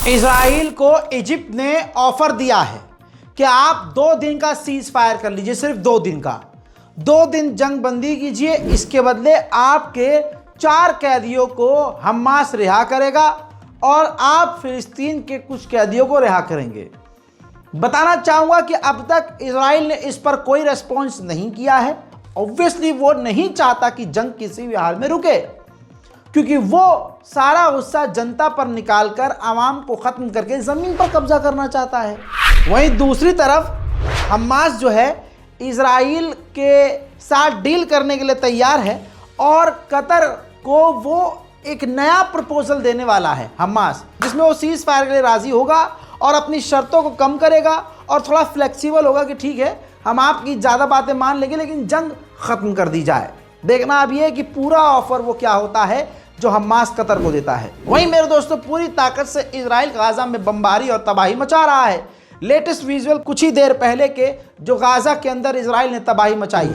Israel को Egypt ने offer दिया है कि आप 2 दिन का सीज फायर कर लीजिए, सिर्फ 2 दिन का, 2 दिन जंग बंदी कीजिए, इसके बदले आपके 4 कैदियों को हमास रिहा करेगा और आप फिलिस्तीन के कुछ कैदियों को रिहा करेंगे। बताना चाहूँगा कि अब तक इजराइल ने इस पर कोई रेस्पॉन्स नहीं किया है। ऑब्वियसली वो नहीं चाहता कि जंग किसी भी हाल में रुके, क्योंकि वो सारा गुस्सा जनता पर निकालकर आवाम को ख़त्म करके ज़मीन पर कब्जा करना चाहता है। वहीं दूसरी तरफ हमास जो है इजराइल के साथ डील करने के लिए तैयार है और कतर को वो एक नया प्रपोजल देने वाला है हमास, जिसमें वो सीज फायर के लिए राज़ी होगा और अपनी शर्तों को कम करेगा और थोड़ा फ्लेक्सिबल होगा कि ठीक है हम आपकी ज़्यादा बातें मान लेंगे लेकिन जंग ख़त्म कर दी जाए। देखना अब ये है कि पूरा ऑफर वो क्या होता है जो हमास कतर को देता है। वहीं मेरे दोस्तों पूरी ताकत से इजराइल गाजा में बमबारी और तबाही मचा रहा है। लेटेस्ट विजुअल कुछ ही देर पहले के जो गाजा के अंदर इजराइल ने तबाही मचाई है।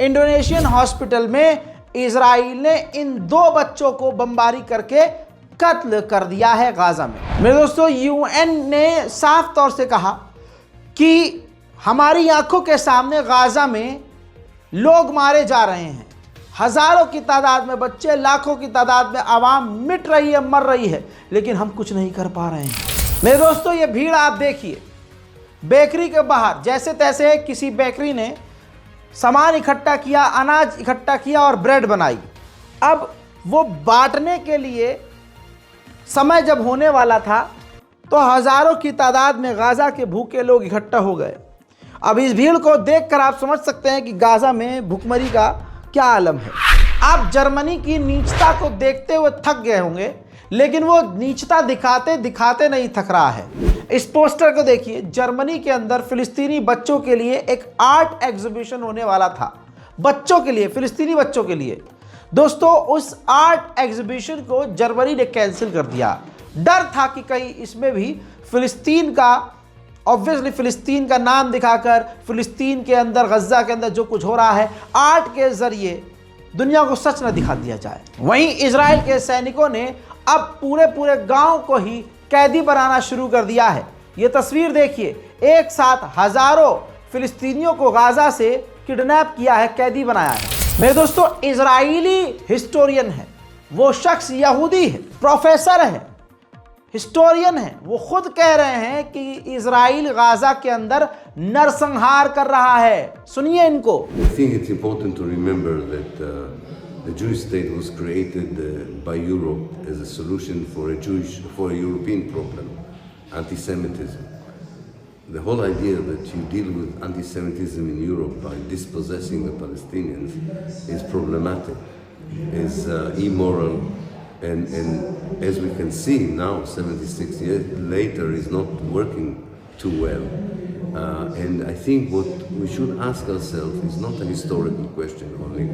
इंडोनेशियन हॉस्पिटल में इजराइल ने इन 2 बच्चों को बमबारी करके कत्ल कर दिया है गाजा में। मेरे दोस्तों यूएन ने साफ तौर से कहा कि हमारी आंखों के सामने गाजा में लोग मारे जा रहे हैं, हजारों की तादाद में बच्चे, लाखों की तादाद में आवाम मिट रही है, मर रही है, लेकिन हम कुछ नहीं कर पा रहे हैं। मेरे दोस्तों ये भीड़ आप देखिए, बेकरी के बाहर जैसे तैसे किसी बेकरी ने सामान इकट्ठा किया, अनाज इकट्ठा किया और ब्रेड बनाई। अब वो बांटने के लिए समय जब होने वाला था तो हजारों की तादाद में गाजा के भूखे लोग इकट्ठा हो गए। अब इस भीड़ को देखकर आप समझ सकते हैं कि गाजा में भूखमरी का क्या आलम है। आप जर्मनी की नीचता को देखते हुए थक गए होंगे, लेकिन वो नीचता दिखाते दिखाते नहीं थक रहा है। इस पोस्टर को देखिए, जर्मनी के अंदर फिलिस्तीनी बच्चों के लिए एक आर्ट एग्जीबिशन होने वाला था, बच्चों के लिए, फिलिस्तीनी बच्चों के लिए। दोस्तों उस आर्ट एग्जीबिशन को जर्मनी ने कैंसिल कर दिया। डर था कि कहीं इसमें भी फिलिस्तीन का, ऑब्वियसली फिलिस्तीन का नाम दिखाकर फिलिस्तीन के अंदर, गज्जा के अंदर जो कुछ हो रहा है आर्ट के जरिए दुनिया को सच न दिखा दिया जाए। वहीं इजराइल के सैनिकों ने अब पूरे गांव को ही कैदी बनाना शुरू कर दिया है। ये तस्वीर देखिए, एक साथ हजारों फिलिस्तीनियों को गाजा से किडनैप किया है, कैदी बनाया है। मेरे दोस्तों इजरायली हिस्टोरियन है, वो शख्स यहूदी है, प्रोफेसर है, हिस्टोरियन है, वो खुद कह रहे हैं कि इजराइल गाजा के अंदर नरसंहार कर रहा है। सुनिए इनको। I think it's important to remember that the Jewish state was created by Europe as a solution for a European problem, anti-Semitism. The whole idea that you deal with anti-Semitism in Europe by dispossessing the Palestinians is problematic, is immoral, and as we can see now, 76 years later, is not working too well. And I think what we should ask ourselves is not a historical question only,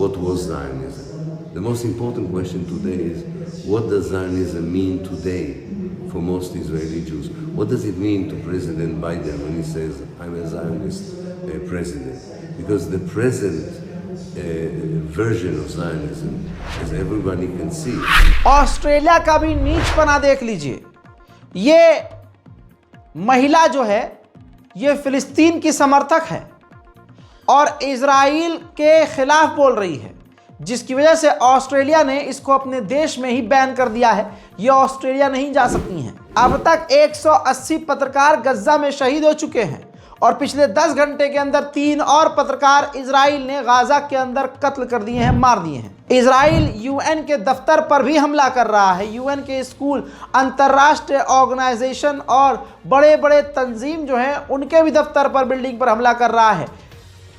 what was Zionism? The most important question today is, what does Zionism mean today for most Israeli Jews? What does it mean to President Biden when he says, I'm a Zionist president? Because the present version of Zionism, as everybody can see. Australia का भी नीचपना देख लीजिए। ये महिला जो है ये फिलिस्तीन की समर्थक है और इजराइल के खिलाफ बोल रही है, जिसकी वजह से ऑस्ट्रेलिया ने इसको अपने देश में ही बैन कर दिया है। ये ऑस्ट्रेलिया नहीं जा सकती हैं। अब तक 180 पत्रकार गज्जा में शहीद हो चुके हैं और पिछले 10 घंटे के अंदर 3 और पत्रकार इजराइल ने गाजा के अंदर कत्ल कर दिए हैं, मार दिए हैं। इजराइल यूएन के दफ्तर पर भी हमला कर रहा है। यूएन के स्कूल, अंतर्राष्ट्रीय ऑर्गेनाइजेशन और बड़े बड़े तंजीम जो हैं उनके भी दफ्तर पर, बिल्डिंग पर हमला कर रहा है।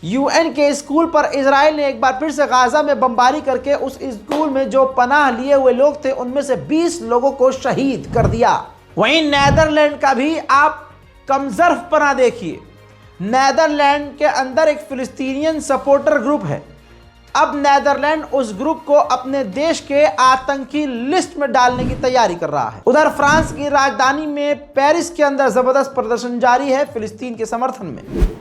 यूएन के स्कूल पर इजराइल ने एक बार फिर से गाजा में बमबारी करके उस स्कूल में जो पनाह लिए हुए लोग थे उनमें से 20 लोगों को शहीद कर दिया। वहीं नेदरलैंड का भी आप कमजर्फपना देखिए। नेदरलैंड के अंदर एक फिलिस्तीनियन सपोर्टर ग्रुप है। अब नेदरलैंड उस ग्रुप को अपने देश के आतंकी लिस्ट में डालने की तैयारी कर रहा है। उधर फ्रांस की राजधानी में पेरिस के अंदर जबरदस्त प्रदर्शन जारी है फिलिस्तीन के समर्थन में।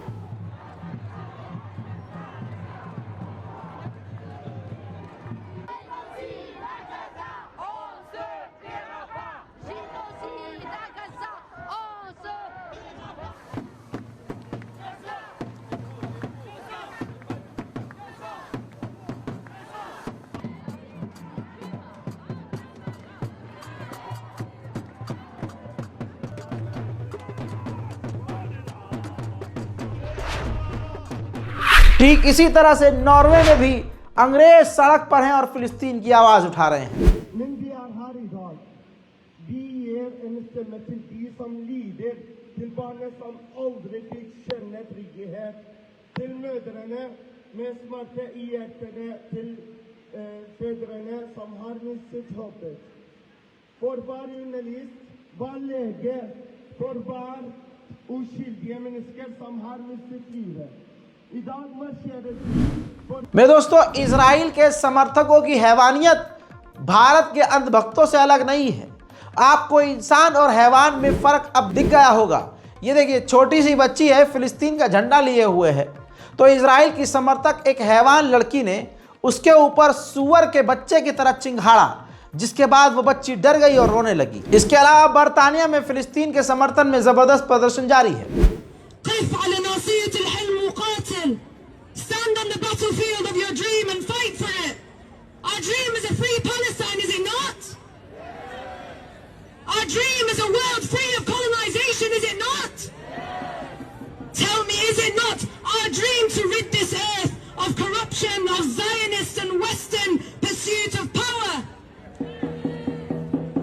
ठीक इसी तरह से नॉर्वे में भी अंग्रेज सड़क पर हैं और फिलिस्तीन की आवाज उठा रहे हैं। Men vi er her i dag. Vi gir en stemme til de som lider, til barna som aldri fikk kjenne trygghet, til mødrene med smerte i hjertene, til fedrene som har mistet håpet. For hver journalist, hver lege, for hver uskyldige mennesker som har mistet livet. मेरे दोस्तों, Israel के समर्थकों की हैवानियत भारत के अंधभक्तों से अलग नहीं है। आपको इंसान और हैवान में फर्क अब दिख गया होगा। ये देखिए, छोटी सी बच्ची है, फिलिस्तीन का झंडा लिए हुए है, तो इजराइल की समर्थक एक हैवान लड़की ने उसके ऊपर सूअर के बच्चे की तरह चिंघाड़ा, जिसके बाद वो बच्ची डर गई और रोने लगी। इसके अलावा बर्तानिया में फिलिस्तीन के समर्थन में जबरदस्त प्रदर्शन जारी है। Stand on the battlefield of your dream and fight for it. Our dream is a free Palestine, is it not? Our dream is a world free of colonization, is it not? Tell me, is it not our dream to rid this earth of corruption, of Zionist and Western pursuit of power?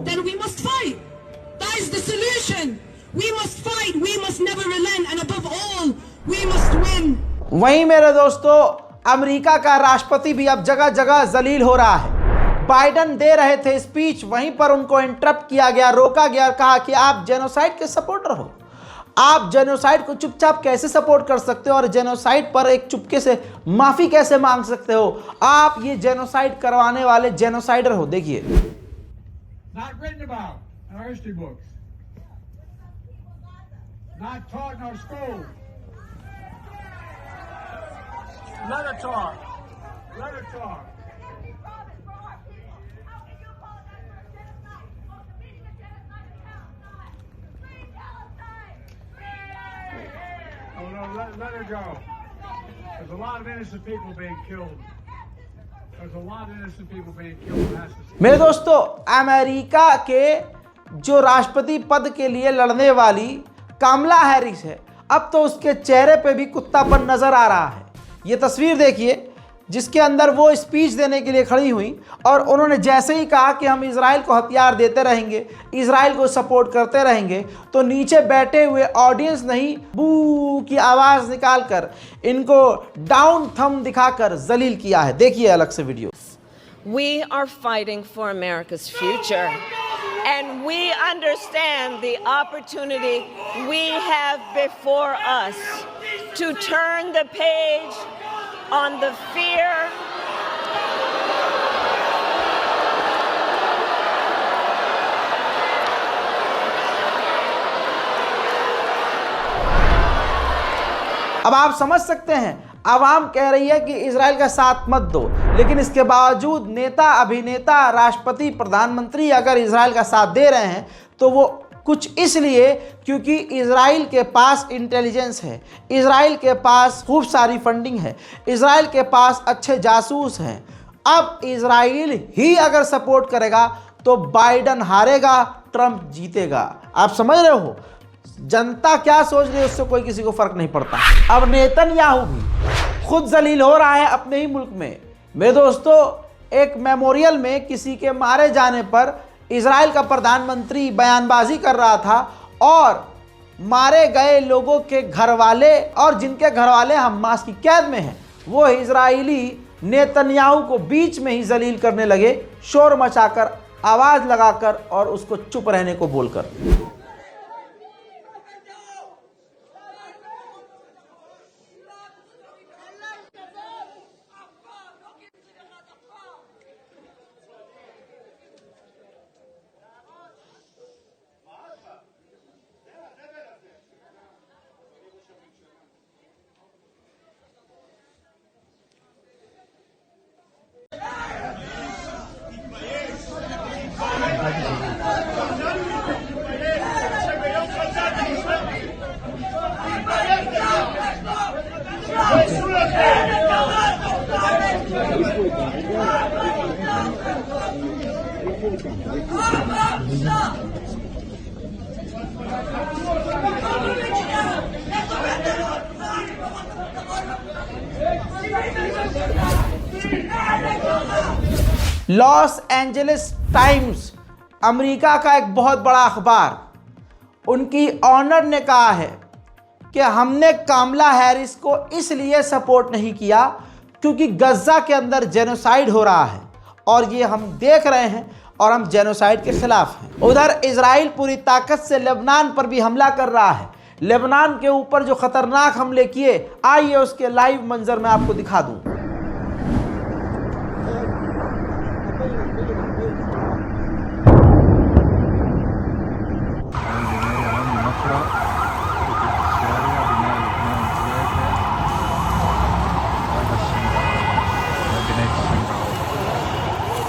Then we must fight. That is the solution. We must fight, we must never relent, and above all, we must win. वहीं मेरे दोस्तों, America का राष्ट्रपति भी अब जगह जगह जलील हो रहा है। बाइडन दे रहे थे स्पीच, वहीं पर उनको इंटरप्ट किया गया, रोका गया, कहा कि आप जेनोसाइड के सपोर्टर हो, आप जेनोसाइड को चुपचाप कैसे सपोर्ट कर सकते हो और जेनोसाइड पर एक चुपके से माफी कैसे मांग सकते हो? आप ये जेनोसाइड करवाने वाले जेनोसाइडर हो। देखिए, Not written about in our history books. Not taught in our schools. Let her talk. Let her talk. Oh no, let her go. There's a lot of innocent people being killed. There's a lot of innocent people being killed. मेरे दोस्तों, America के जो राष्ट्रपति पद के लिए लड़ने वाली कमला हैरिस है, अब तो उसके चेहरे पे भी कुत्तापन नजर आ रहा है। ये तस्वीर देखिए, जिसके अंदर वो स्पीच देने के लिए खड़ी हुई और उन्होंने जैसे ही कहा कि हम इजराइल को हथियार देते रहेंगे, इजराइल को सपोर्ट करते रहेंगे, तो नीचे बैठे हुए ऑडियंस नहीं, बू की आवाज़ निकालकर इनको डाउन थंब दिखाकर जलील किया है। देखिए अलग से video. We are fighting for America's future, and we understand the opportunity we have before us to turn the page on the fear अब आप समझ सकते हैं, आवाम कह रही है कि इजराइल का साथ मत दो, लेकिन इसके बावजूद नेता, अभिनेता, राष्ट्रपति, प्रधानमंत्री अगर इजराइल का साथ दे रहे हैं तो वो कुछ इसलिए क्योंकि इजराइल के पास इंटेलिजेंस है, इजराइल के पास खूब सारी फंडिंग है, इजराइल के पास अच्छे जासूस हैं। अब इजराइल ही अगर सपोर्ट करेगा तो बाइडन हारेगा, ट्रंप जीतेगा। आप समझ रहे हो जनता क्या सोच रही है, उससे कोई किसी को फर्क नहीं पड़ता। अब नेतन्याहू भी खुद जलील हो रहा है अपने ही मुल्क में। मेरे दोस्तों, एक मेमोरियल में किसी के मारे जाने पर इजराइल का प्रधानमंत्री बयानबाजी कर रहा था और मारे गए लोगों के घर वाले और जिनके घर वाले हमास की कैद में हैं, वो इजरायली नेतन्याहू को बीच में ही जलील करने लगे, शोर मचाकर, आवाज लगाकर और उसको चुप रहने को बोलकर। लॉस एंजलिस टाइम्स, अमेरिका का एक बहुत बड़ा अखबार, उनकी ऑनर ने कहा है कि हमने कामला हैरिस को इसलिए सपोर्ट नहीं किया क्योंकि गज़ा के अंदर जेनोसाइड हो रहा है और ये हम देख रहे हैं और हम जेनोसाइड के खिलाफ हैं। उधर इजराइल पूरी ताकत से लेबनान पर भी हमला कर रहा है। लेबनान के ऊपर जो खतरनाक हमले किए, आइए उसके लाइव मंजर में आपको दिखा दूं।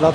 3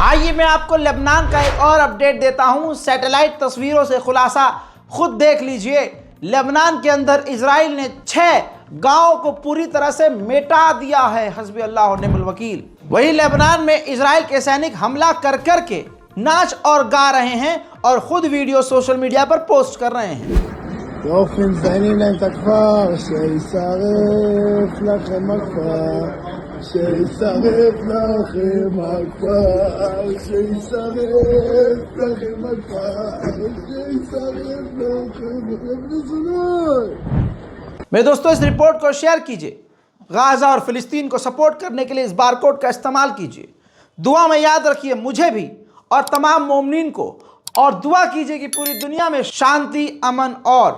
आइए मैं आपको लेबनान का एक और अपडेट देता हूं। सैटेलाइट तस्वीरों से खुलासा खुद देख लीजिए। लेबनान के अंदर इजराइल ने 6 गांवों को पूरी तरह से मिटा दिया है। हस्बी अल्लाह व निअमल वकील। वही लेबनान में इजराइल के सैनिक हमला कर कर के नाच और गा रहे हैं और खुद वीडियो सोशल मीडिया पर पोस्ट कर रहे हैं। मेरे दोस्तों, इस रिपोर्ट को शेयर कीजिए। गाज़ा और फिलिस्तीन को सपोर्ट करने के लिए इस बारकोड का इस्तेमाल कीजिए। दुआ में याद रखिए मुझे भी और तमाम मोमिनीन को, और दुआ कीजिए कि पूरी दुनिया में शांति, अमन और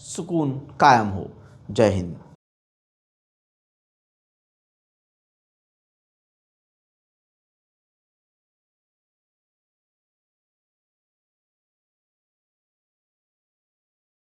सुकून कायम हो। जय हिंद।